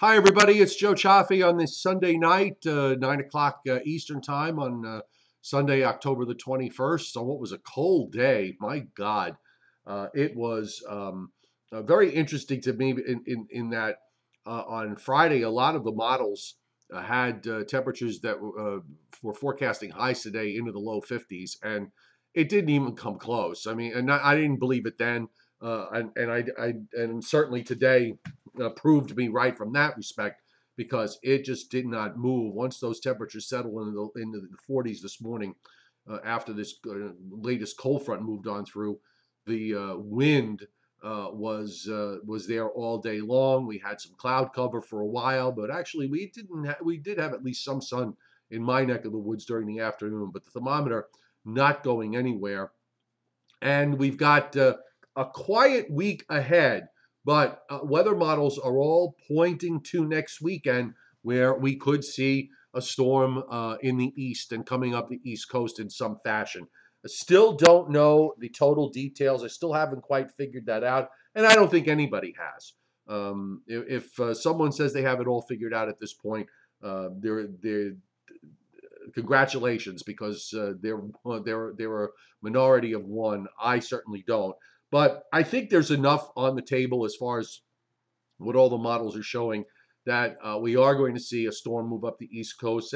Hi, everybody. It's Joe Chaffee on this Sunday night, 9 o'clock Eastern Time on Sunday, October the 21st. So, what was a cold day. My God. It was very interesting to me in that on Friday, a lot of the models had temperatures that were forecasting highs today into the low 50s, and it didn't even come close. I mean, and I didn't believe it then. And certainly today proved me right from that respect because it just did not move once those temperatures settled into the 40s this morning. After this latest cold front moved on through, the wind was there all day long. We had some cloud cover for a while, but actually we did have at least some sun in my neck of the woods during the afternoon. But the thermometer not going anywhere, and we've got a quiet week ahead. But weather models are all pointing to next weekend, where we could see a storm in the east and coming up the East Coast in some fashion. I still don't know the total details. I still haven't quite figured that out, and I don't think anybody has. If someone says they have it all figured out at this point, they're congratulations, because they're a minority of one. I certainly don't, but I think there's enough on the table as far as what all the models are showing that we are going to see a storm move up the East Coast,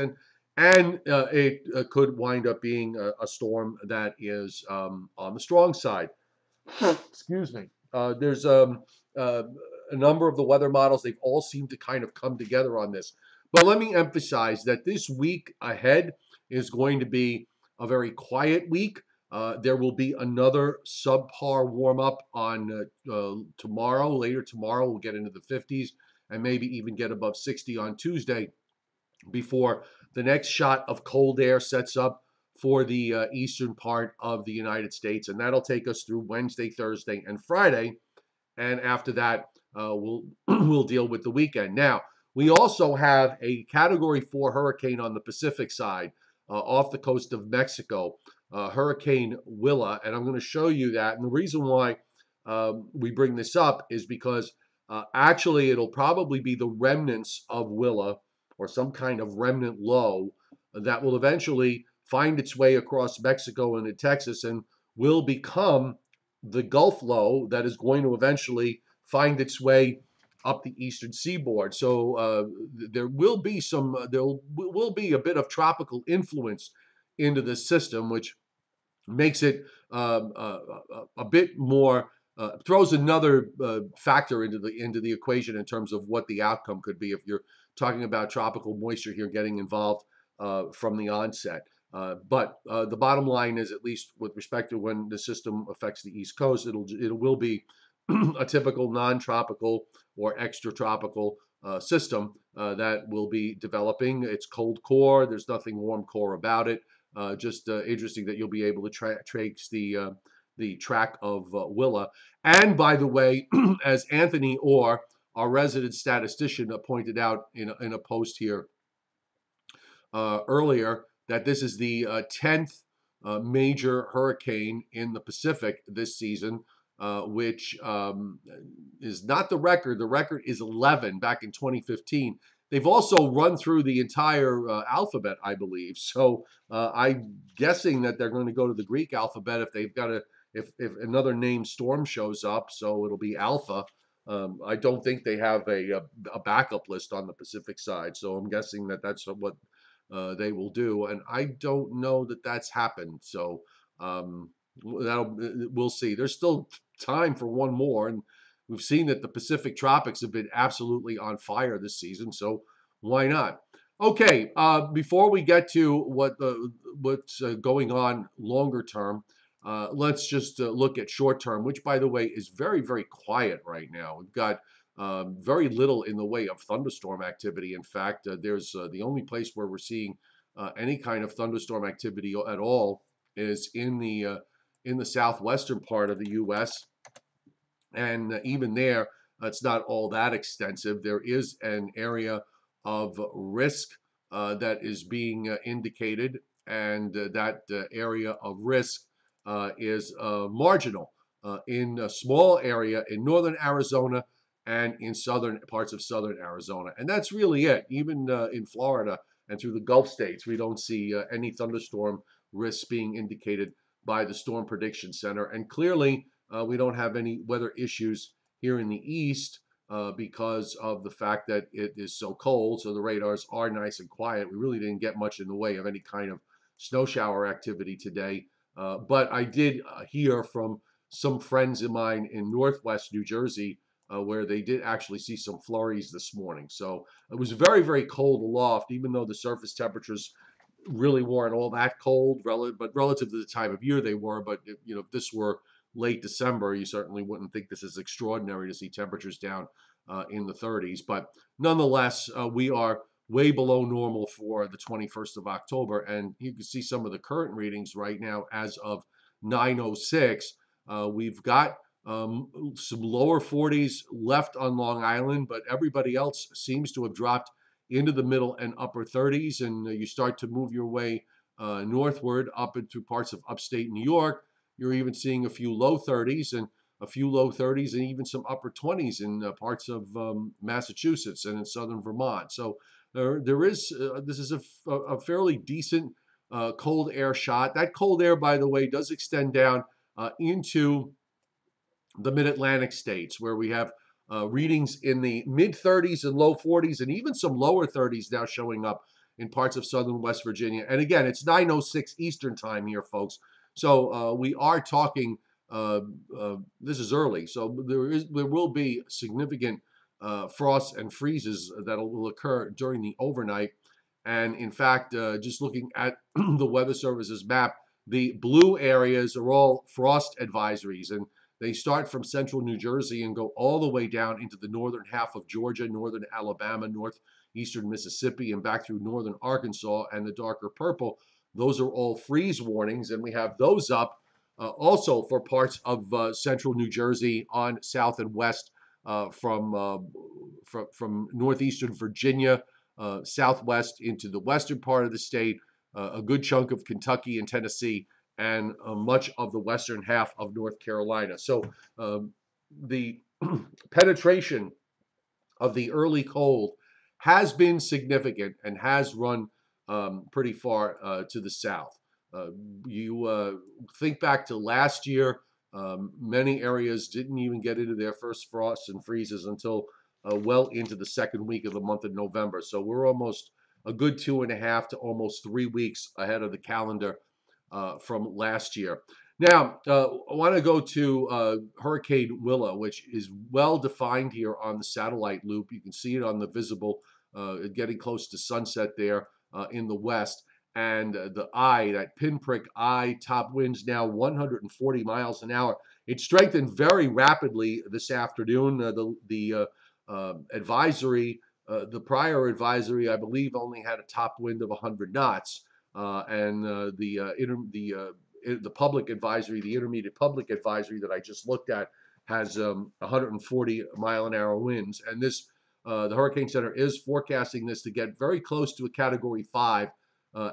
and it could wind up being a storm that is on the strong side. Excuse me. There's a number of the weather models. They've all seemed to kind of come together on this. But let me emphasize that this week ahead is going to be a very quiet week. There will be another subpar warm up on tomorrow. Later tomorrow, we'll get into the 50s and maybe even get above 60 on Tuesday before the next shot of cold air sets up for the eastern part of the United States. And that'll take us through Wednesday, Thursday, and Friday. And after that, we'll we'll deal with the weekend. Now, we also have a Category 4 hurricane on the Pacific side, off the coast of Mexico, Hurricane Willa, and I'm going to show you that. And the reason why we bring this up is because actually it'll probably be the remnants of Willa, or some kind of remnant low, that will eventually find its way across Mexico and into Texas and will become the Gulf low that is going to eventually find its way up the eastern seaboard. So there will be a bit of tropical influence into this system, which makes it a bit more, throws another factor into the equation in terms of what the outcome could be if you're talking about tropical moisture here getting involved from the onset. But the bottom line is, at least with respect to when the system affects the East Coast, it will be a typical non-tropical or extratropical system that will be developing. It's cold core. There's nothing warm core about it. Just interesting that you'll be able to trace the track of Willa. And by the way, as Anthony Orr, our resident statistician, pointed out in a post here earlier, that this is the 10th major hurricane in the Pacific this season, which is not the record. The record is 11 back in 2015. They've also run through the entire alphabet, I believe. So I'm guessing that they're going to go to the Greek alphabet if they've got if another named storm shows up. So it'll be Alpha. I don't think they have a backup list on the Pacific side. So I'm guessing that that's what they will do. And I don't know that that's happened. So we'll see. There's still time for one more, and we've seen that the Pacific tropics have been absolutely on fire this season, so why not? Okay, before we get to what's going on longer term, let's just look at short term, which, by the way, is very, very quiet right now. We've got very little in the way of thunderstorm activity. In fact, there's the only place where we're seeing any kind of thunderstorm activity at all is in the southwestern part of the U.S. And even there, it's not all that extensive. There is an area of risk that is being indicated, and that area of risk is marginal in a small area in northern Arizona and in southern parts of southern Arizona. And that's really it. Even in Florida and through the Gulf states, we don't see any thunderstorm risks being indicated by the Storm Prediction Center. And clearly, we don't have any weather issues here in the east because of the fact that it is so cold. So the radars are nice and quiet. We really didn't get much in the way of any kind of snow shower activity today. But I did hear from some friends of mine in northwest New Jersey where they did actually see some flurries this morning. So it was very, very cold aloft, even though the surface temperatures really weren't all that cold, but relative to the time of year they were. But if this were late December, you certainly wouldn't think this is extraordinary to see temperatures down in the 30s. But nonetheless, we are way below normal for the 21st of October. And you can see some of the current readings right now as of 9:06. We've got some lower 40s left on Long Island, but everybody else seems to have dropped into the middle and upper 30s. And you start to move your way northward up into parts of upstate New York. You're even seeing a few low 30s and a few low 30s and even some upper 20s in parts of Massachusetts and in southern Vermont. So there is this is a fairly decent cold air shot. That cold air, by the way, does extend down into the mid-Atlantic states, where we have readings in the mid-30s and low 40s, and even some lower 30s now showing up in parts of southern West Virginia. And again, it's 9:06 Eastern time here, folks. So we are talking. This is early, so there will be significant frosts and freezes that will occur during the overnight. And in fact, just looking at the Weather Service's map, the blue areas are all frost advisories, and they start from central New Jersey and go all the way down into the northern half of Georgia, northern Alabama, northeastern Mississippi, and back through northern Arkansas. And the darker purple, those are all freeze warnings. And we have those up also for parts of central New Jersey on south and west from northeastern Virginia, southwest into the western part of the state, a good chunk of Kentucky and Tennessee, and much of the western half of North Carolina. So the penetration of the early cold has been significant and has run pretty far to the south. You think back to last year, many areas didn't even get into their first frosts and freezes until well into the second week of the month of November. So we're almost a good 2.5 to almost 3 weeks ahead of the calendar from last year. Now, I want to go to Hurricane Willa, which is well defined here on the satellite loop. You can see it on the visible, getting close to sunset there in the west. And the eye, that pinprick eye, top winds now 140 miles an hour. It strengthened very rapidly this afternoon. The advisory, the prior advisory, I believe, only had a top wind of 100 knots. And the public advisory, the intermediate public advisory that I just looked at, has 140 mile an hour winds. And this, the Hurricane Center is forecasting this to get very close to a Category 5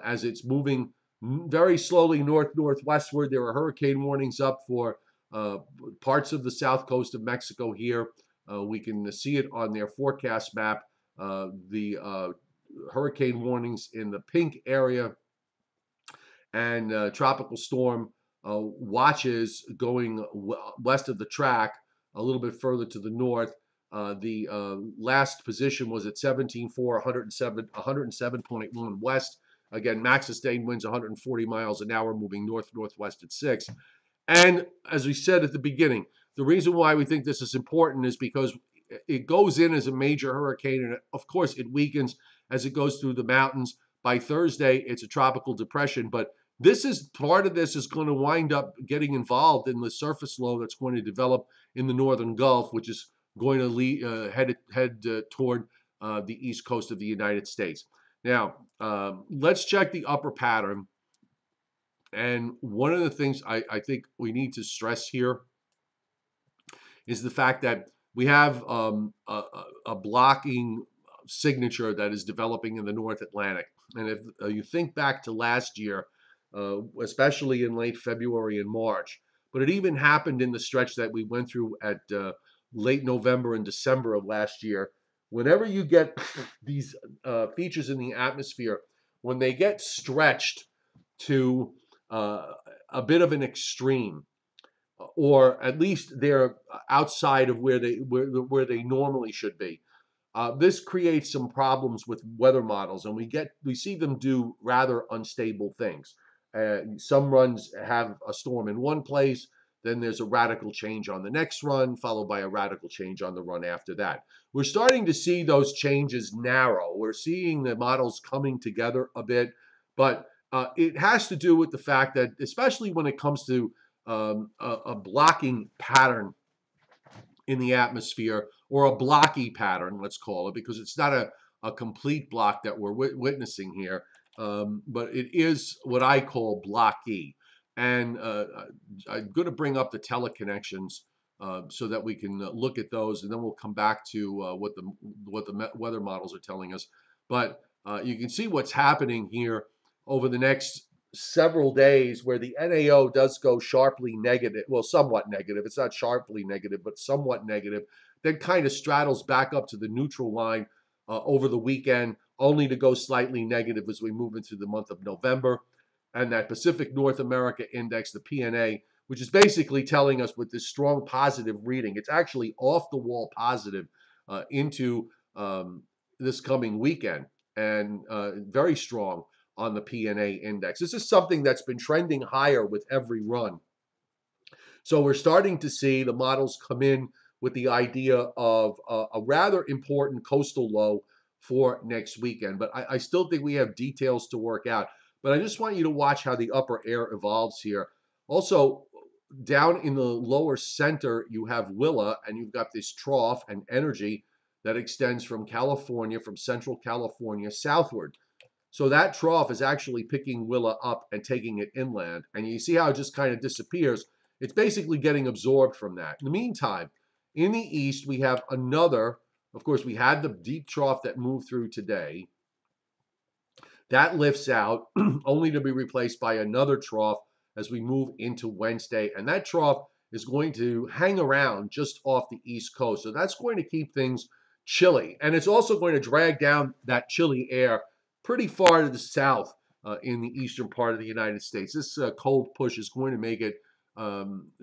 as it's moving very slowly northwestward. There are hurricane warnings up for parts of the south coast of Mexico here. We can see it on their forecast map. The hurricane warnings in the pink area, and tropical storm watches going west of the track, a little bit further to the north. The last position was at 17.4, 107.1 west. Again, max sustained winds 140 miles an hour, moving northwest at 6. And as we said at the beginning, the reason why we think this is important is because it goes in as a major hurricane, and of course it weakens as it goes through the mountains. By Thursday, it's a tropical depression, but part of this is going to wind up getting involved in the surface low that's going to develop in the northern Gulf, which is going to head toward the east coast of the United States. Now, let's check the upper pattern. And one of the things I think we need to stress here is the fact that we have a blocking signature that is developing in the North Atlantic. And if you think back to last year, especially in late February and March, but it even happened in the stretch that we went through at late November and December of last year. Whenever you get these features in the atmosphere, when they get stretched to uh, a bit of an extreme, or at least they're outside of where they normally should be. This creates some problems with weather models, and we see them do rather unstable things. Some runs have a storm in one place, then there's a radical change on the next run, followed by a radical change on the run after that. We're starting to see those changes narrow. We're seeing the models coming together a bit, but it has to do with the fact that, especially when it comes to a blocking pattern in the atmosphere, or a blocky pattern, let's call it, because it's not a complete block that we're witnessing here, but it is what I call blocky. And I'm going to bring up the teleconnections so that we can look at those, and then we'll come back to what the weather models are telling us. But you can see what's happening here over the next several days, where the NAO does go sharply negative, well, somewhat negative. It's not sharply negative, but somewhat negative. Then kind of straddles back up to the neutral line over the weekend, only to go slightly negative as we move into the month of November. And that Pacific North America Index, the PNA, which is basically telling us with this strong positive reading, it's actually off the wall positive into this coming weekend, and very strong on the PNA index. This is something that's been trending higher with every run. So we're starting to see the models come in with the idea of a rather important coastal low for next weekend. But I still think we have details to work out. But I just want you to watch how the upper air evolves here. Also, down in the lower center, you have Willa, and you've got this trough and energy that extends from California, from central California southward. So that trough is actually picking Willa up and taking it inland. And you see how it just kind of disappears. It's basically getting absorbed from that. In the meantime, in the east, we have another, of course, we had the deep trough that moved through today. That lifts out, only to be replaced by another trough as we move into Wednesday. And that trough is going to hang around just off the East Coast. So that's going to keep things chilly. And it's also going to drag down that chilly air pretty far to the south in the eastern part of the United States. This cold push is going to make it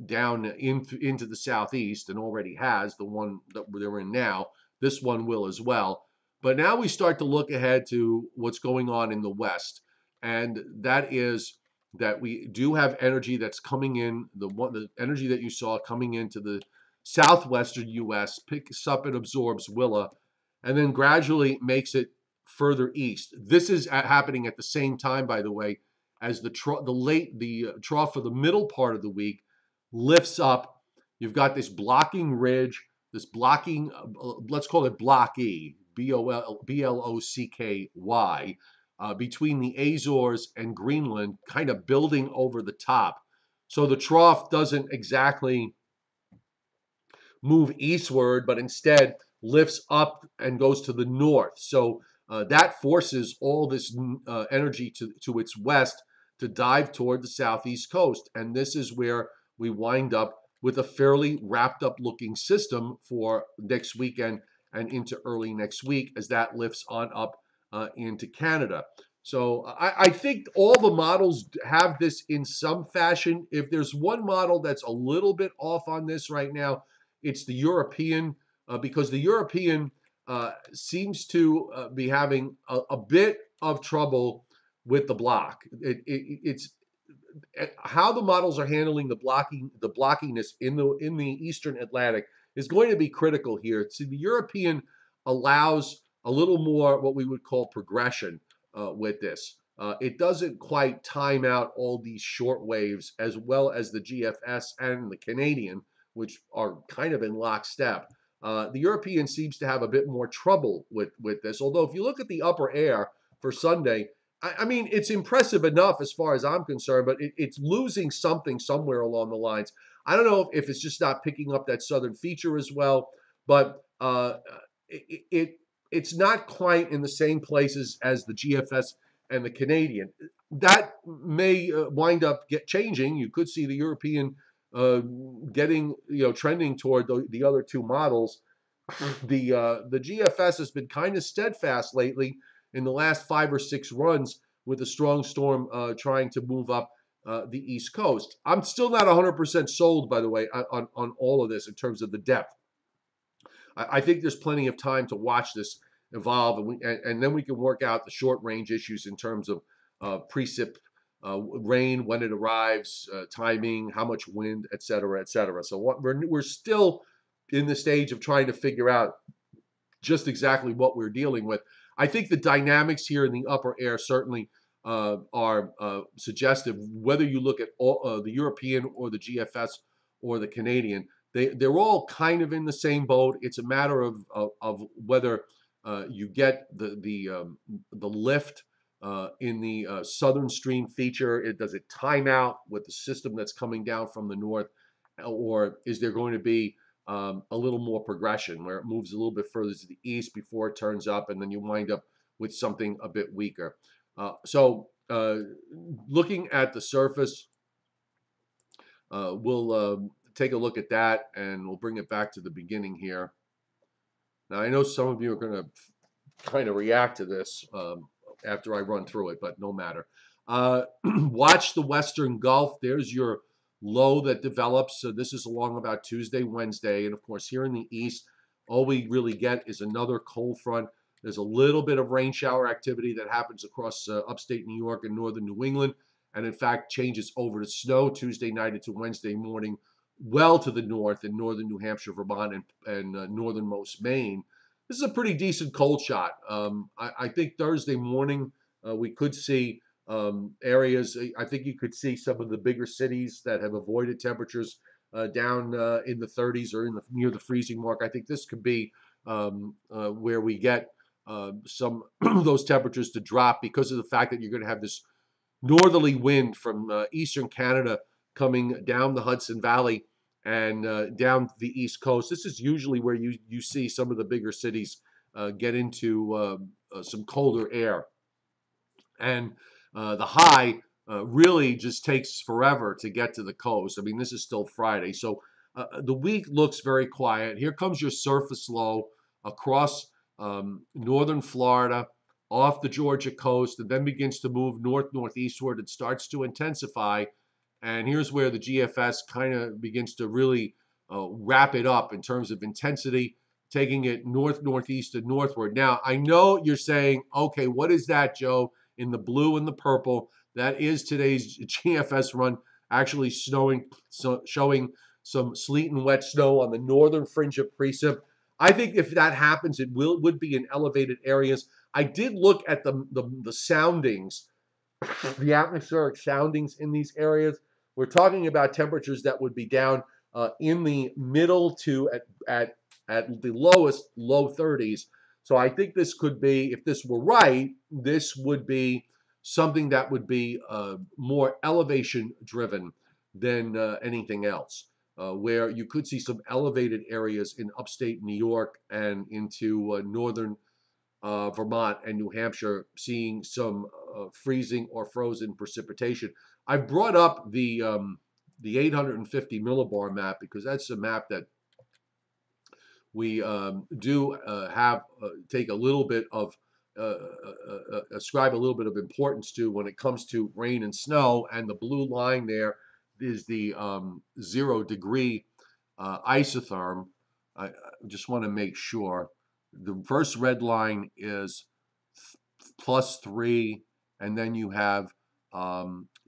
down into the southeast, and already has, the one that they're in now. This one will as well. But now we start to look ahead to what's going on in the west, and that is that we do have energy that's coming in. The energy that you saw coming into the southwestern U.S. picks up and absorbs Willa, and then gradually makes it further east. This is happening at the same time, by the way, as the trough for the middle part of the week lifts up. You've got this blocking ridge, this blocking, let's call it blocky, Blocky, between the Azores and Greenland, kind of building over the top. So the trough doesn't exactly move eastward, but instead lifts up and goes to the north. So that forces all this energy to its west to dive toward the southeast coast. And this is where we wind up with a fairly wrapped up looking system for next weekend and into early next week, as that lifts on up into Canada. So I think all the models have this in some fashion. If there's one model that's a little bit off on this right now, it's the European, because the European seems to be having a bit of trouble with the block. It's how the models are handling the blockiness in the Eastern Atlantic is going to be critical here. See, the European allows a little more what we would call progression with this. It doesn't quite time out all these short waves as well as the GFS and the Canadian, which are kind of in lockstep. The European seems to have a bit more trouble with this. Although if you look at the upper air for Sunday, I mean, it's impressive enough as far as I'm concerned, but it's losing something somewhere along the lines. I don't know if it's just not picking up that southern feature as well, but it's not quite in the same places as the GFS and the Canadian. That may wind up changing. You could see the European uh, getting, trending toward the other two models. The GFS has been kind of steadfast lately in the last 5 or 6 runs with a strong storm trying to move up the East Coast. I'm still not 100% sold, by the way, on all of this in terms of the depth. I think there's plenty of time to watch this evolve, and then we can work out the short range issues in terms of precip, rain when it arrives, timing, how much wind, et cetera, et cetera. So we're still in the stage of trying to figure out just exactly what we're dealing with. I think the dynamics here in the upper air certainly are suggestive. Whether you look at the European or the GFS or the Canadian, they're all kind of in the same boat. It's a matter of whether you get the lift in the southern stream feature. Does it time out with the system that's coming down from the north, or is there going to be a little more progression where it moves a little bit further to the east before it turns up, and then you wind up with something a bit weaker. So looking at the surface, we'll take a look at that, and we'll bring it back to the beginning here. Now, I know some of you are going to kind of react to this after I run through it, but no matter. Watch the Western Gulf. There's your low that develops. So this is along about Tuesday, Wednesday. And of course, here in the east, all we really get is another cold front. There's a little bit of rain shower activity that happens across upstate New York and northern New England. And in fact, changes over to snow Tuesday night into Wednesday morning, well to the north in northern New Hampshire, Vermont, and northernmost Maine. This is a pretty decent cold shot. I think Thursday morning we could see areas. I think you could see some of the bigger cities that have avoided temperatures down in the 30s or near the freezing mark. I think this could be where we get some of those temperatures to drop because of the fact that you're going to have this northerly wind from eastern Canada coming down the Hudson Valley and down the East Coast. This is usually where you see some of the bigger cities get into some colder air. And the high really just takes forever to get to the coast. I mean, this is still Friday. So the week looks very quiet. Here comes your surface low across northern Florida, off the Georgia coast, and then begins to move northeastward. It starts to intensify. And here's where the GFS kind of begins to really wrap it up in terms of intensity, taking it northeast and northward. Now, I know you're saying, okay, what is that, Joe? In the blue and the purple, that is today's GFS run, actually showing some sleet and wet snow on the northern fringe of precip. I think if that happens, it would be in elevated areas. I did look at the soundings, the atmospheric soundings in these areas. We're talking about temperatures that would be down in the middle to at the lowest low 30s. So I think this could be, if this were right, this would be something that would be more elevation driven than anything else, where you could see some elevated areas in upstate New York and into northern Vermont and New Hampshire, seeing some freezing or frozen precipitation. I brought up the 850 millibar map because that's a map that we do have take a little bit of ascribe a little bit of importance to when it comes to rain and snow. And the blue line there is the 0 degree isotherm. I just want to make sure. The first red line is +3, and then you have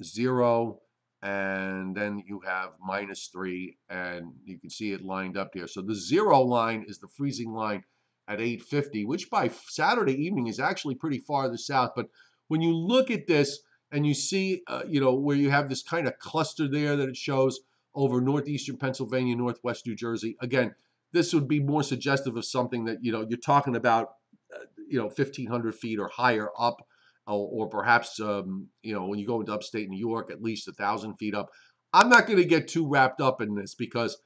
0, and then you have -3, and you can see it lined up here. So the 0 line is the freezing line at 850, which by Saturday evening is actually pretty far to the south. But when you look at this and you see, where you have this kind of cluster there that it shows over northeastern Pennsylvania, northwest New Jersey, again, this would be more suggestive of something that, you're talking about, 1,500 feet or higher up, or perhaps, when you go into upstate New York, at least 1,000 feet up. I'm not going to get too wrapped up in this because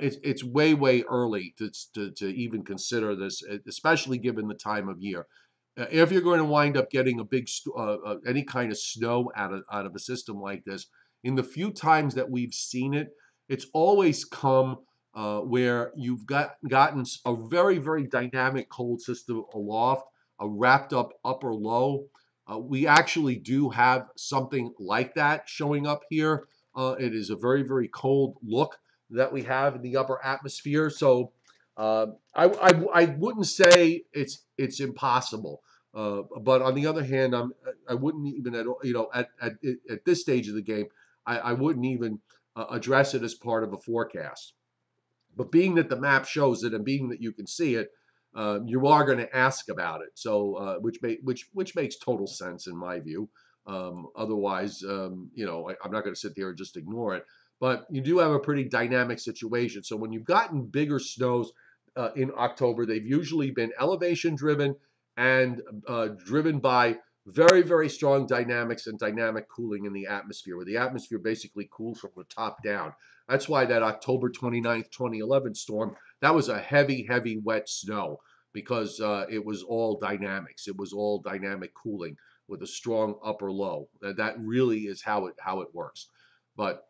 it's way, way early to even consider this, especially given the time of year. If you're going to wind up getting a big any kind of snow out of a system like this, in the few times that we've seen it, it's always come where you've gotten a very, very dynamic cold system aloft, a wrapped up upper low. We actually do have something like that showing up here. It is a very, very cold look that we have in the upper atmosphere. So I wouldn't say it's impossible. But on the other hand, I wouldn't even at this stage of the game, I wouldn't even address it as part of a forecast. But being that the map shows it and being that you can see it, you are going to ask about it. So which makes total sense in my view. Otherwise, I'm not going to sit there and just ignore it. But you do have a pretty dynamic situation. So when you've gotten bigger snows in October, they've usually been elevation driven and driven by very, very strong dynamics and dynamic cooling in the atmosphere, where the atmosphere basically cools from the top down. That's why that October 29th, 2011 storm, that was a heavy, heavy wet snow because it was all dynamics. It was all dynamic cooling with a strong upper low. That really is how it works. But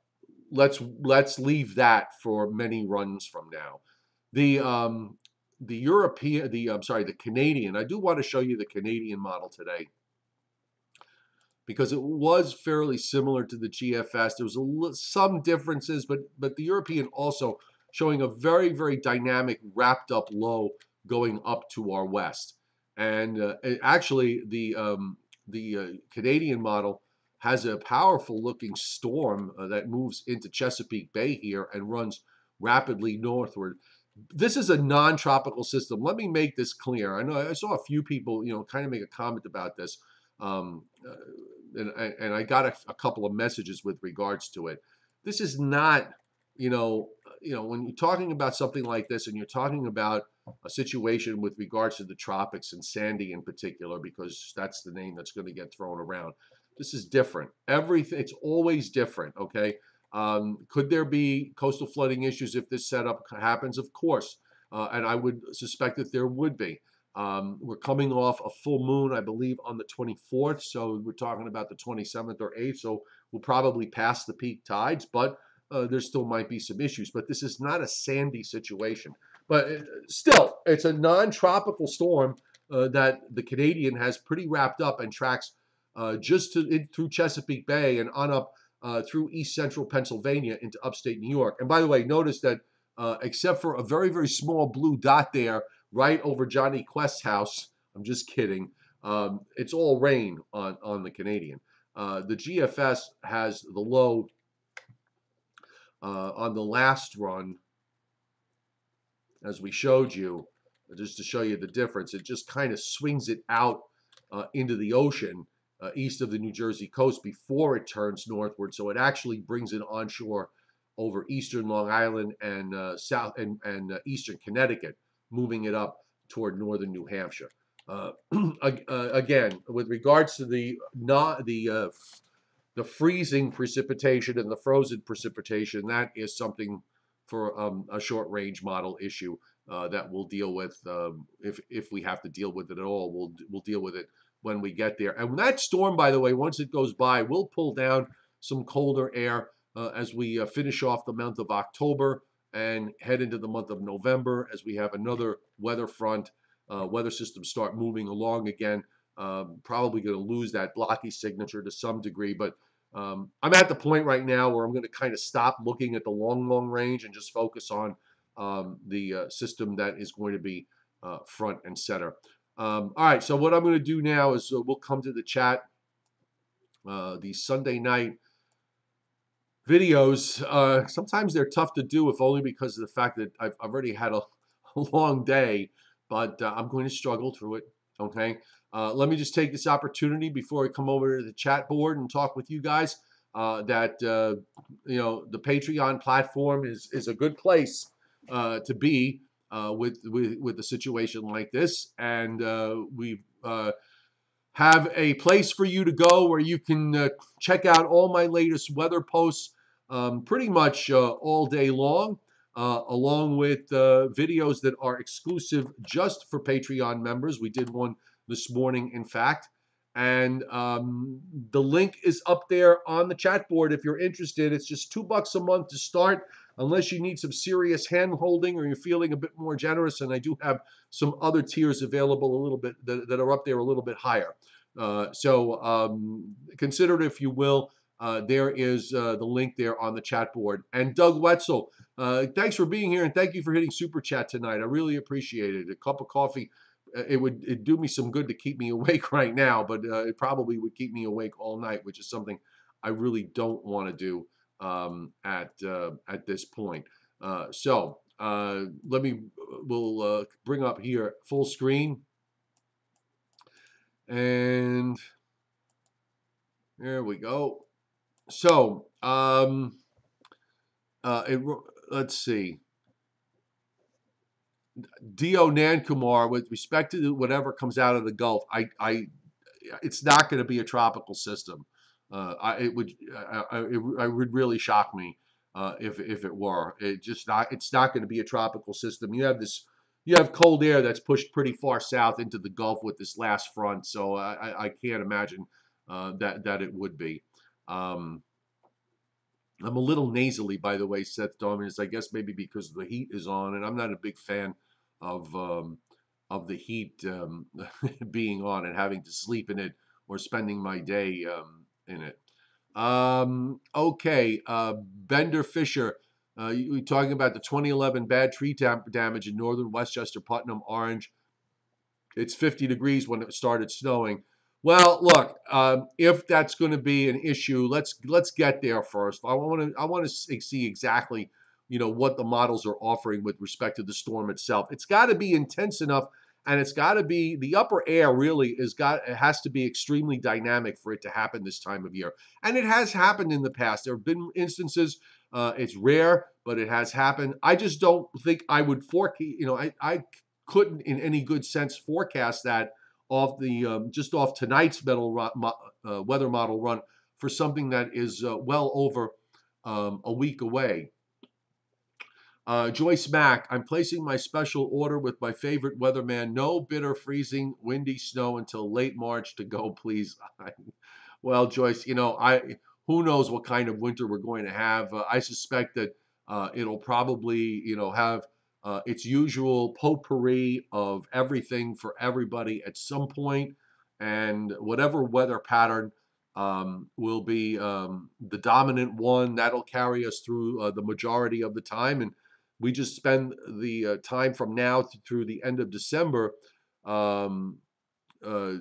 let's leave that for many runs from now. The European, I'm sorry, the Canadian. I do want to show you the Canadian model today because it was fairly similar to the GFS. There was some differences, but the European also showing a very, very dynamic wrapped up low going up to our west. And actually, the Canadian model has a powerful looking storm that moves into Chesapeake Bay here and runs rapidly northward. This is a non-tropical system. Let me make this clear. I know I saw a few people, kind of make a comment about this. Um, uh, and I got a couple of messages with regards to it. This is not, when you're talking about something like this, and you're talking about a situation with regards to the tropics and Sandy in particular, because that's the name that's going to get thrown around. This is different. Everything, it's always different. Okay. Could there be coastal flooding issues if this setup happens? Of course, and I would suspect that there would be. We're coming off a full moon, I believe, on the 24th. So we're talking about the 27th or 8th. So we'll probably pass the peak tides, but there still might be some issues. But this is not a sandy situation. But still, it's a non-tropical storm that the Canadian has pretty wrapped up and tracks through Chesapeake Bay and on up through east central Pennsylvania into upstate New York. And by the way, notice that except for a very, very small blue dot there, right over Johnny Quest's house. I'm just kidding. It's all rain on the Canadian. The GFS has the low on the last run, as we showed you, just to show you the difference. It just kind of swings it out into the ocean east of the New Jersey coast before it turns northward. So it actually brings it onshore over eastern Long Island and south and eastern Connecticut, moving it up toward northern New Hampshire. Again, with regards to the freezing precipitation and the frozen precipitation, that is something for a short range model issue that we'll deal with if we have to deal with it at all. We'll deal with it when we get there. And that storm, by the way, once it goes by, will pull down some colder air as we finish off the month of October and head into the month of November as we have another weather front, weather system start moving along again. Probably going to lose that blocky signature to some degree, but I'm at the point right now where I'm going to kind of stop looking at the long range and just focus on the system that is going to be front and center. All right, so what I'm going to do now is we'll come to the chat. The Sunday night videos, sometimes they're tough to do, if only because of the fact that I've already had a long day, but I'm going to struggle through it, okay? Let me just take this opportunity before I come over to the chat board and talk with you guys that, the Patreon platform is a good place to be with a situation like this. And we have a place for you to go where you can check out all my latest weather posts pretty much all day long, along with videos that are exclusive just for Patreon members. We did one this morning, in fact. And the link is up there on the chat board if you're interested. It's just $2 a month to start. unless you need some serious hand holding or you're feeling a bit more generous. And I do have some other tiers available a little bit that are up there a little bit higher. So consider it if you will. There is the link there on the chat board. And Doug Wetzel, thanks for being here and thank you for hitting Super Chat tonight. I really appreciate it. A cup of coffee, it'd do me some good to keep me awake right now, but it probably would keep me awake all night, which is something I really don't want to do at this point. We'll bring up here full screen. And there we go. So, let's see. Dio Nankumar, with respect to whatever comes out of the Gulf, it's not going to be a tropical system. It would really shock me if it were. It's not going to be a tropical system. You have cold air that's pushed pretty far south into the Gulf with this last front, so I can't imagine that it would be. I'm a little nasally, by the way, Seth Dominus. I guess maybe because the heat is on, and I'm not a big fan of the heat being on and having to sleep in it or spending my day in it. Okay, Bender Fisher, you talking about the 2011 bad tree damage in northern Westchester, Putnam, Orange. It's 50 degrees when it started snowing. Well, look, if that's going to be an issue, let's get there first. I want to see exactly, what the models are offering with respect to the storm itself. It's got to be intense enough, and it's got to be the upper air. Really, it has to be extremely dynamic for it to happen this time of year, and it has happened in the past. There have been instances. It's rare, but it has happened. I just don't think I would forecast. I couldn't, in any good sense, forecast that off the just off tonight's weather model run for something that is well over a week away. Joyce Mack, I'm placing my special order with my favorite weatherman. No bitter, freezing, windy snow until late March to go, please. Well, Joyce, who knows what kind of winter we're going to have. I suspect that it'll probably, have its usual potpourri of everything for everybody at some point, and whatever weather pattern will be the dominant one that'll carry us through the majority of the time. And we just spend the time from now through the end of December. Um, uh,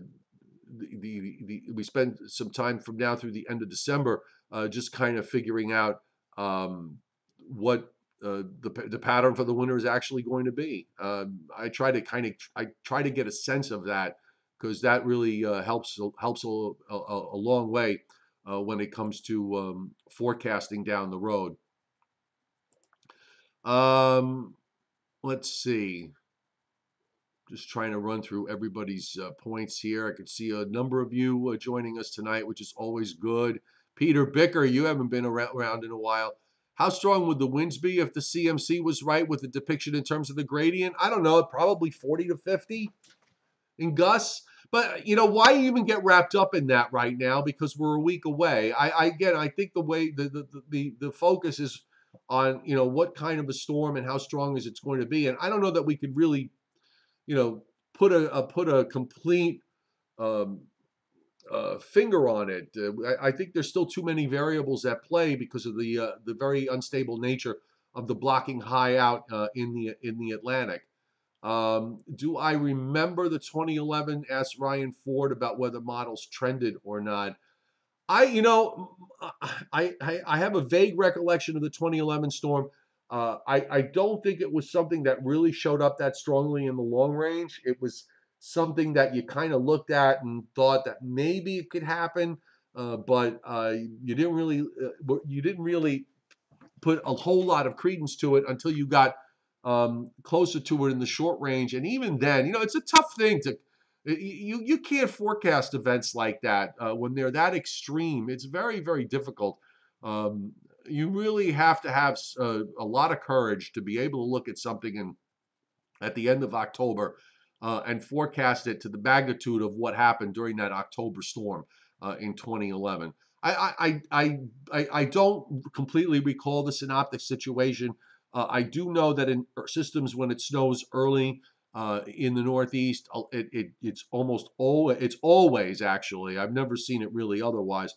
we spend some time from now through the end of December just kind of figuring out what the pattern for the winter is actually going to be. I try to get a sense of that because that really helps a long way when it comes to forecasting down the road. Let's see. Just trying to run through everybody's points here. I could see a number of you joining us tonight, which is always good. Peter Bicker, you haven't been around in a while. How strong would the winds be if the CMC was right with the depiction in terms of the gradient? I don't know, probably 40 to 50 in gusts. But why even get wrapped up in that right now? Because we're a week away. I think the way the focus is on what kind of a storm and how strong is it's going to be. And I don't know that we could really put a complete finger on it. I think there's still too many variables at play because of the very unstable nature of the blocking high out in the Atlantic. Do I remember the 2011? Asked Ryan Ford about whether models trended or not. I have a vague recollection of the 2011 storm. I don't think it was something that really showed up that strongly in the long range. It was something that you kind of looked at and thought that maybe it could happen, but you didn't really put a whole lot of credence to it until you got closer to it in the short range. And even then, it's a tough thing to. You can't forecast events like that when they're that extreme. It's very, very difficult. You really have to have a lot of courage to be able to look at something at the end of October and forecast it to the magnitude of what happened during that October storm in 2011. I don't completely recall the synoptic situation. I do know that in systems when it snows early in the Northeast, it's always actually. I've never seen it really otherwise.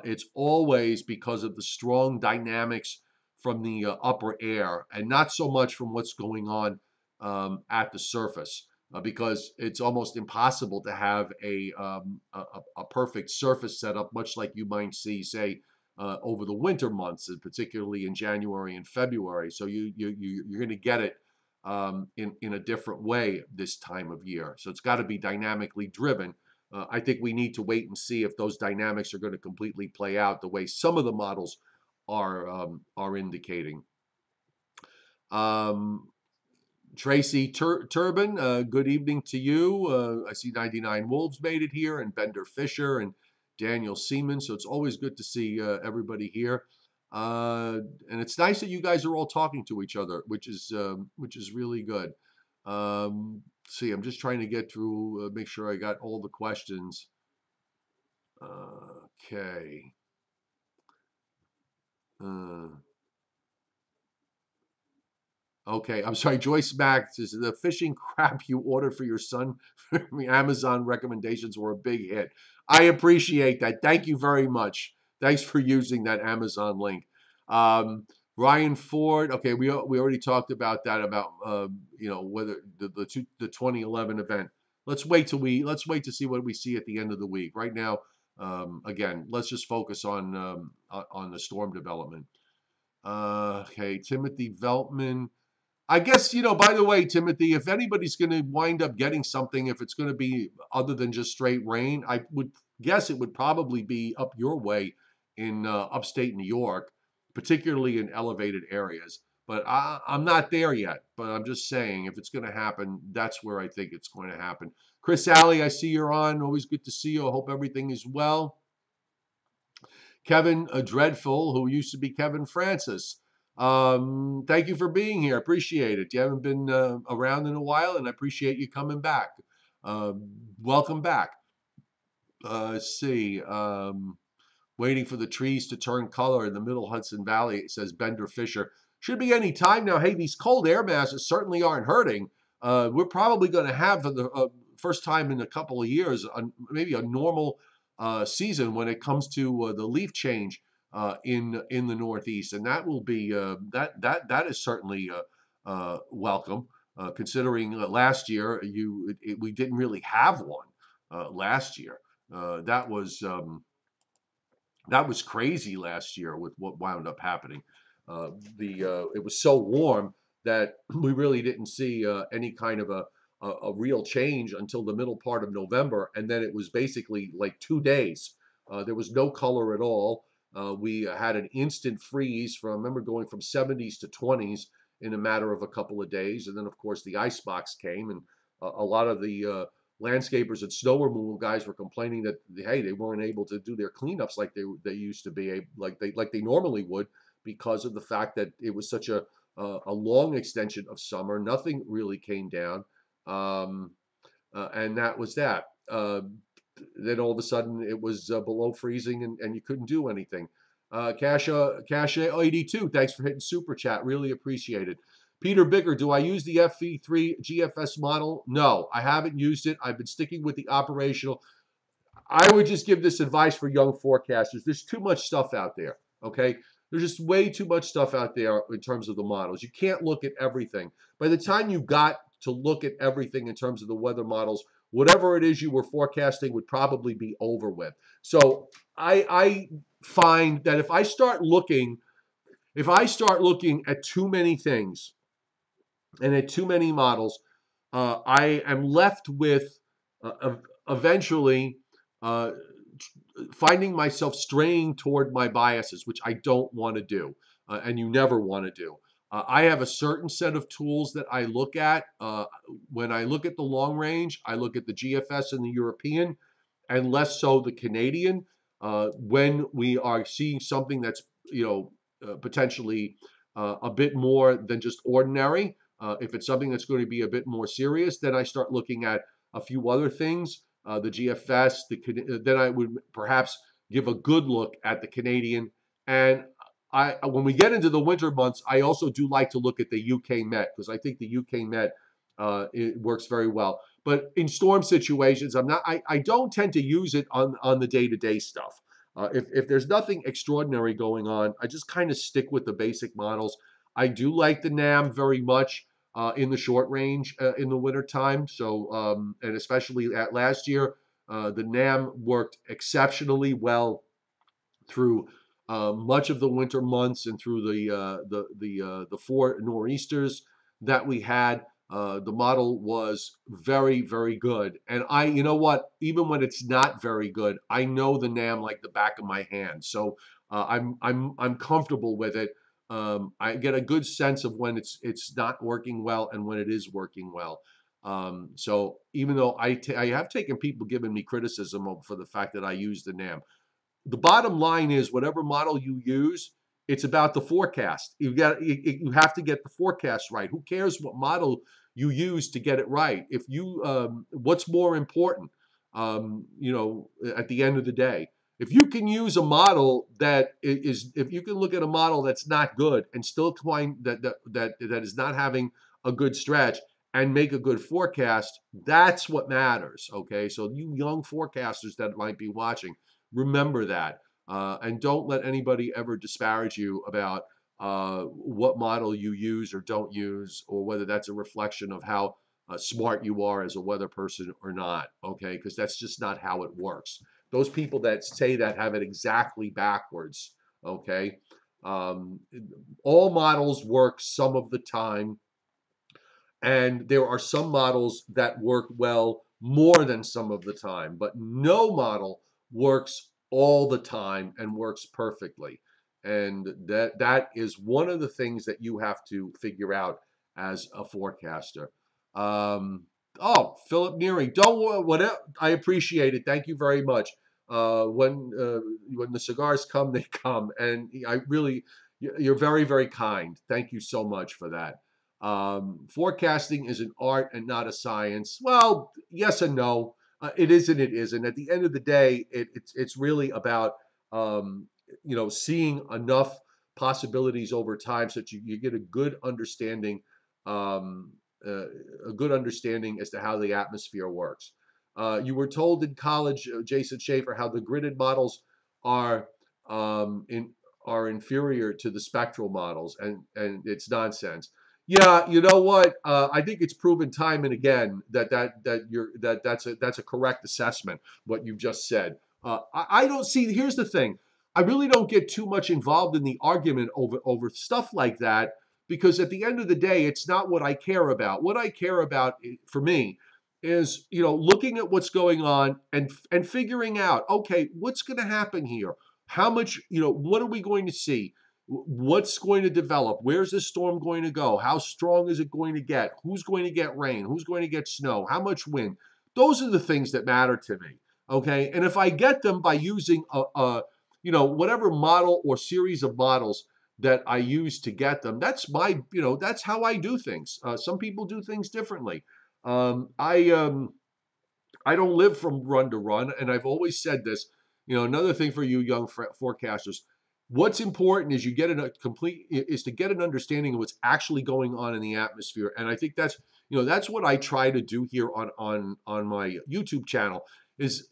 It's always because of the strong dynamics from the upper air, and not so much from what's going on at the surface. Because it's almost impossible to have a perfect surface setup, much like you might see, say, over the winter months, and particularly in January and February. So you're going to get it in a different way this time of year. So it's got to be dynamically driven. I think we need to wait and see if those dynamics are going to completely play out the way some of the models are indicating. Um, Tracy Turbin, good evening to you. I see 99 Wolves made it here, and Bender Fisher and Daniel Seaman. So it's always good to see everybody here. And it's nice that you guys are all talking to each other, which is really good. See, I'm just trying to get through, make sure I got all the questions. Okay. Uh, Okay, I'm sorry. Joyce Mack says the fishing crap you ordered for your son from Amazon recommendations were a big hit. I appreciate that. Thank you very much. Thanks for using that Amazon link. Um, Ryan Ford. Okay, we already talked about that about whether the 2011 event. Let's wait to see what we see at the end of the week. Right now, again, let's just focus on the storm development. Okay, Timothy Veltman. I guess, by the way, Timothy, if anybody's going to wind up getting something, if it's going to be other than just straight rain, I would guess it would probably be up your way in upstate New York, particularly in elevated areas. But I'm not there yet. But I'm just saying, if it's going to happen, that's where I think it's going to happen. Chris Alley, I see you're on. Always good to see you. I hope everything is well. Kevin Dreadful, who used to be Kevin Francis. Thank you for being here. Appreciate it. You haven't been around in a while, and I appreciate you coming back. Uh, Welcome back. Let's see. Waiting for the trees to turn color in the middle Hudson Valley, it says Bender Fisher. Should be any time now. Hey, these cold air masses certainly aren't hurting. We're probably going to have, for the first time in a couple of years, maybe a normal season when it comes to the leaf change in the Northeast, and that will be that is certainly welcome. Considering last year we didn't really have one last year. That was. That was crazy last year with what wound up happening. The It was so warm that we really didn't see any kind of a real change until the middle part of November, and then it was basically like 2 days. There was no color at all. We had an instant freeze from, I remember, going from 70s to 20s in a matter of a couple of days, and then of course the ice box came, and a lot of the landscapers and snow removal guys were complaining that, hey, they weren't able to do their cleanups like they used to be, like they normally would, because of the fact that it was such a long extension of summer. Nothing really came down, and that was that. Then all of a sudden it was below freezing, and you couldn't do anything. Cash 82, thanks for hitting super chat. Really appreciate it. Peter Bigger, do I use the FV3 GFS model? No, I haven't used it. I've been sticking with the operational. I would just give this advice for young forecasters. There's too much stuff out there, okay? There's just way too much stuff out there in terms of the models. You can't look at everything. By the time you got to look at everything in terms of the weather models, whatever it is you were forecasting would probably be over with. So I find that if I start looking at too many things and at too many models, I am left with eventually uh, finding myself straying toward my biases, which I don't want to do, and you never want to do. I have a certain set of tools that I look at. When I look at the long range, I look at the GFS and the European, and less so the Canadian. When we are seeing something that's potentially a bit more than just ordinary, if it's something that's going to be a bit more serious, then I start looking at a few other things. The GFS, then I would perhaps give a good look at the Canadian. And when we get into the winter months, I also do like to look at the UK Met because I think the UK Met it works very well. But in storm situations, I don't tend to use it on the day-to-day stuff. If there's nothing extraordinary going on, I just kind of stick with the basic models. I do like the NAM very much in the short range in the wintertime. So, and especially at last year, the NAM worked exceptionally well through much of the winter months and through the four nor'easters that we had. The model was very, very good. And you know what? Even when it's not very good, I know the NAM like the back of my hand. So I'm comfortable with it. I get a good sense of when it's not working well and when it is working well. So even though I have taken people giving me criticism for the fact that I use the NAM, the bottom line is whatever model you use, it's about the forecast. You have to get the forecast right. Who cares what model you use to get it right? If you what's more important, at the end of the day, if you can use a model that is, if you can look at a model that's not good and still find that is not having a good stretch and make a good forecast, that's what matters. Okay, so you young forecasters that might be watching, remember that. And don't let anybody ever disparage you about what model you use or don't use, or whether that's a reflection of how smart you are as a weather person or not. Okay, because that's just not how it works. Those people that say that have it exactly backwards. Okay, um, all models work some of the time, and there are some models that work well more than some of the time, but no model works all the time and works perfectly. And that is one of the things that you have to figure out as a forecaster. Um, oh, Philip Neary, don't whatever. I appreciate it. Thank you very much. When the cigars come, they come, and I really, you're very, very kind. Thank you so much for that. Forecasting is an art and not a science. Well, yes and no. It is and it isn't. At the end of the day, it's really about seeing enough possibilities over time so that you get um, a good understanding as to how the atmosphere works. You were told in college, Jason Schaefer, how the gridded models are um, in are inferior to the spectral models, and it's nonsense. Yeah, you know what? I think it's proven time and again that's a correct assessment. What you just said. I don't see. Here's the thing. I really don't get too much involved in the argument over stuff like that, because at the end of the day, it's not what I care about. What I care about for me is looking at what's going on and figuring out, okay, what's going to happen here? How much, what are we going to see? What's going to develop? Where's this storm going to go? How strong is it going to get? Who's going to get rain? Who's going to get snow? How much wind? Those are the things that matter to me. Okay. And if I get them by using whatever model or series of models that I use to get them, that's how I do things. Some people do things differently. Um, I, um, I don't live from run to run, and I've always said this. Another thing for you young forecasters, what's important is to get an understanding of what's actually going on in the atmosphere, and I think that's what I try to do here on my YouTube channel. Is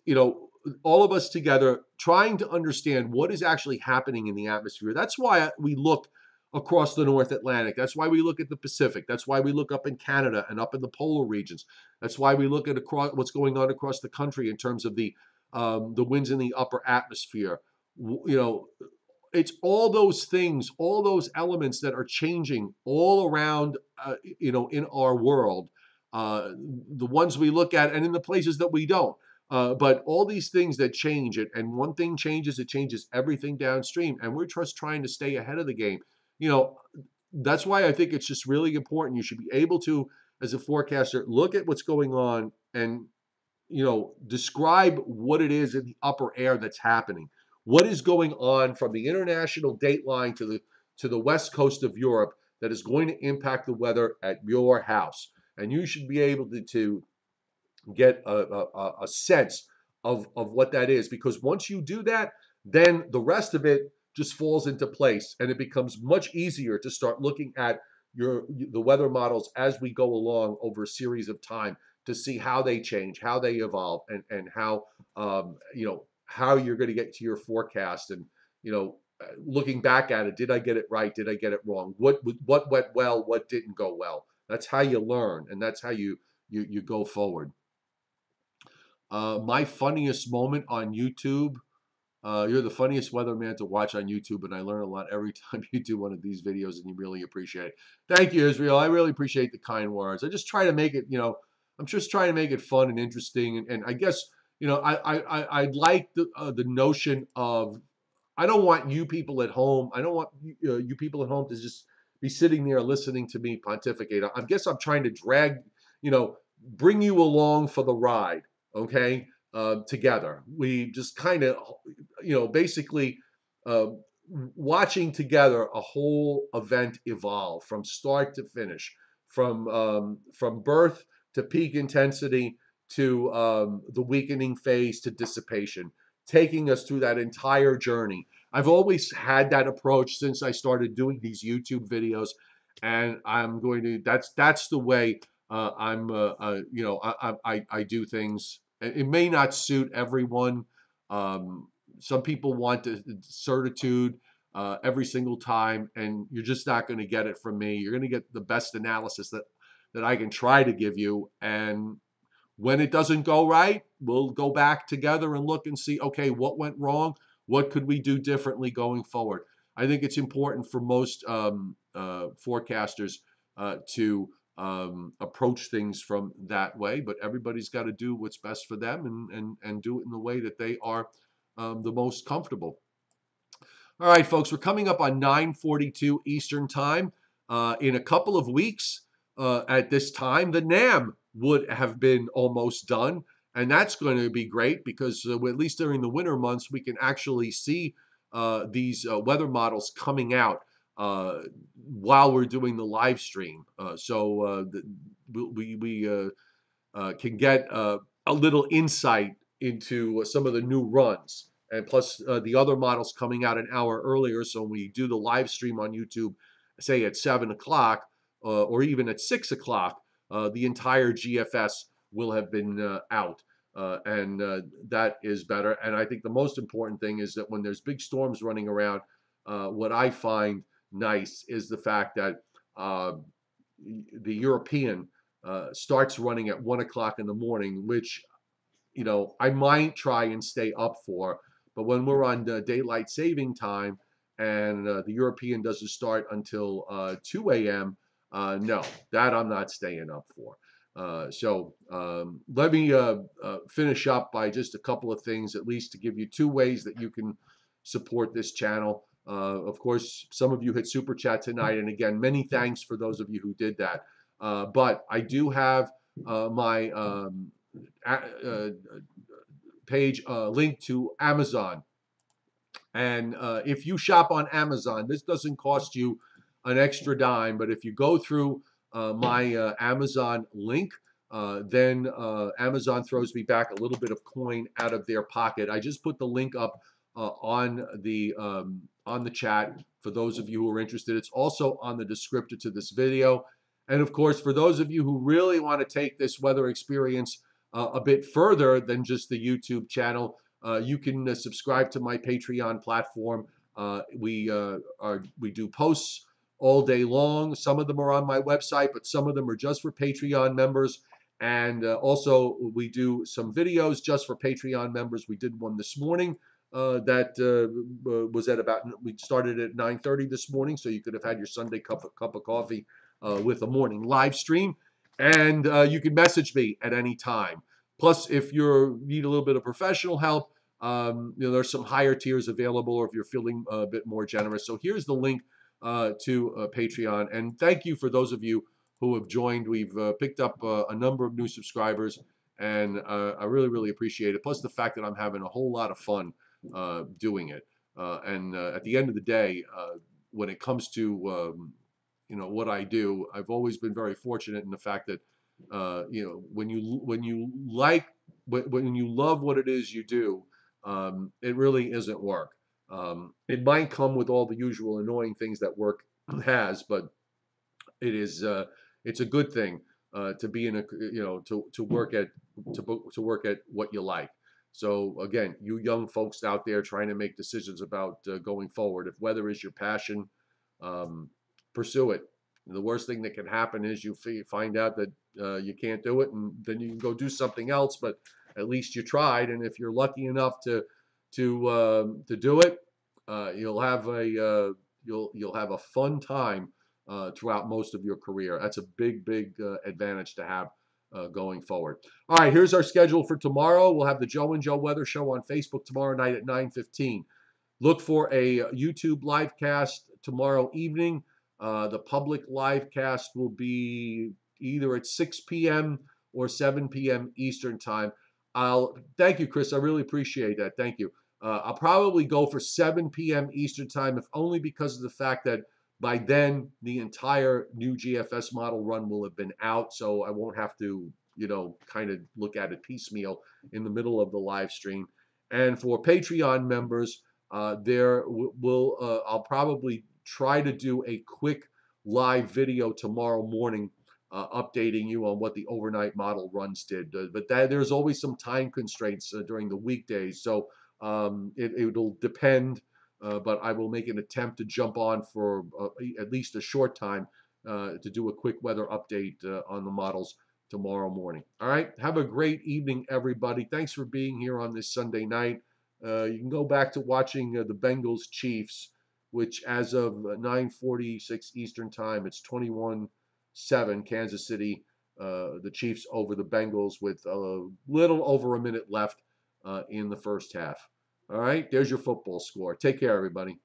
all of us together trying to understand what is actually happening in the atmosphere. That's why we look across the North Atlantic. That's why we look at the Pacific. That's why we look up in Canada and up in the polar regions. That's why we look at across what's going on across the country in terms of the winds in the upper atmosphere. It's all those things, all those elements that are changing all around, in our world. The ones we look at and in the places that we don't. But all these things that change it, and one thing changes, it changes everything downstream. And we're just trying to stay ahead of the game. You know, that's why I think it's just really important. You should be able to, as a forecaster, look at what's going on and describe what it is in the upper air that's happening. What is going on from the international date line to the west coast of Europe that is going to impact the weather at your house? And you should be able to get a sense of what that is, because once you do that, then the rest of it just falls into place, and it becomes much easier to start looking at the weather models as we go along over a series of time to see how they change, how they evolve, and how how you're going to get to your forecast. And looking back at it, did I get it right? Did I get it wrong? What went well? What didn't go well? That's how you learn, and that's how you go forward. My funniest moment on YouTube. You're the funniest weatherman to watch on YouTube, and I learn a lot every time you do one of these videos, and you really appreciate it. Thank you, Israel. I really appreciate the kind words. I just try to make it, I'm just trying to make it fun and interesting, and I guess, I like the notion of, I don't want you people at home. I don't want you people at home to just be sitting there listening to me pontificate. I guess I'm trying to drag, you know, bring you along for the ride. Okay, together. We just kind of, basically uh, watching together a whole event evolve from start to finish, from birth to peak intensity to the weakening phase to dissipation, taking us through that entire journey. I've always had that approach since I started doing these YouTube videos, and I'm going to. That's the way I do things. It may not suit everyone. Um, some people want the certitude every single time, and you're just not going to get it from me. You're going to get the best analysis that I can try to give you, and when it doesn't go right, we'll go back together and look and see, okay, what went wrong? What could we do differently going forward? I think it's important for most forecasters to approach things from that way, but everybody's got to do what's best for them, and do it in the way that they are the most comfortable. All right, folks, we're coming up on 9:42 Eastern Time. In a couple of weeks at this time, the NAM would have been almost done. And that's going to be great because at least during the winter months, we can actually see these weather models coming out while we're doing the live stream. We can get a little insight into some of the new runs. And plus, the other models coming out an hour earlier. So when we do the live stream on YouTube, say at 7 o'clock or even at 6 o'clock, the entire GFS will have been out. And that is better. And I think the most important thing is that when there's big storms running around, what I find nice is the fact that the European starts running at 1 o'clock in the morning, which I might try and stay up for. But when we're on daylight saving time and the European doesn't start until 2 a.m., no, that I'm not staying up for. Let me finish up by just a couple of things, at least to give you two ways that you can support this channel. Of course, some of you hit Super Chat tonight. And again, many thanks for those of you who did that. But I do have my page linked to Amazon. And if you shop on Amazon, this doesn't cost you an extra dime. But if you go through my Amazon link, then Amazon throws me back a little bit of coin out of their pocket. I just put the link up on the chat for those of you who are interested. It's also on the descriptor to this video. And of course, for those of you who really want to take this weather experience a bit further than just the YouTube channel, you can subscribe to my Patreon platform. We do posts all day long. Some of them are on my website, but some of them are just for Patreon members. And also, we do some videos just for Patreon members. We did one this morning that was at about, we started at 9:30 this morning, so you could have had your Sunday cup of coffee with a morning live stream. And you can message me at any time. Plus, if you need a little bit of professional help, there's some higher tiers available, or if you're feeling a bit more generous. So here's the link to Patreon. And thank you for those of you who have joined. We've picked up a number of new subscribers, and I really, really appreciate it. Plus the fact that I'm having a whole lot of fun doing it. And at the end of the day, when it comes to what I do, I've always been very fortunate in the fact that when you love what it is you do, it really isn't work. It might come with all the usual annoying things that work has, but it is it's a good thing to be in a to work at to work at what you like. So again, you young folks out there trying to make decisions about going forward, if weather is your passion, um, pursue it. The worst thing that can happen is you find out that you can't do it, and then you can go do something else. But at least you tried, and if you're lucky enough to do it, you'll have a you'll have a fun time throughout most of your career. That's a big advantage to have going forward. All right, here's our schedule for tomorrow. We'll have the Joe and Joe Weather Show on Facebook tomorrow night at 9:15. Look for a YouTube live cast tomorrow evening. The public live cast will be either at 6 p.m. or 7 p.m. Eastern time. I'll thank you, Chris. I really appreciate that. Thank you. I'll probably go for 7 p.m. Eastern time, if only because of the fact that by then the entire new GFS model run will have been out, so I won't have to, kind of look at it piecemeal in the middle of the live stream. And for Patreon members, there will I'll probably try to do a quick live video tomorrow morning updating you on what the overnight model runs did. But there's always some time constraints during the weekdays, so it'll depend. But I will make an attempt to jump on for at least a short time to do a quick weather update on the models tomorrow morning. All right. Have a great evening, everybody. Thanks for being here on this Sunday night. You can go back to watching the Bengals Chiefs, which as of 9:46 Eastern Time, it's 21-7 Kansas City. The Chiefs over the Bengals with a little over a minute left in the first half. All right, there's your football score. Take care, everybody.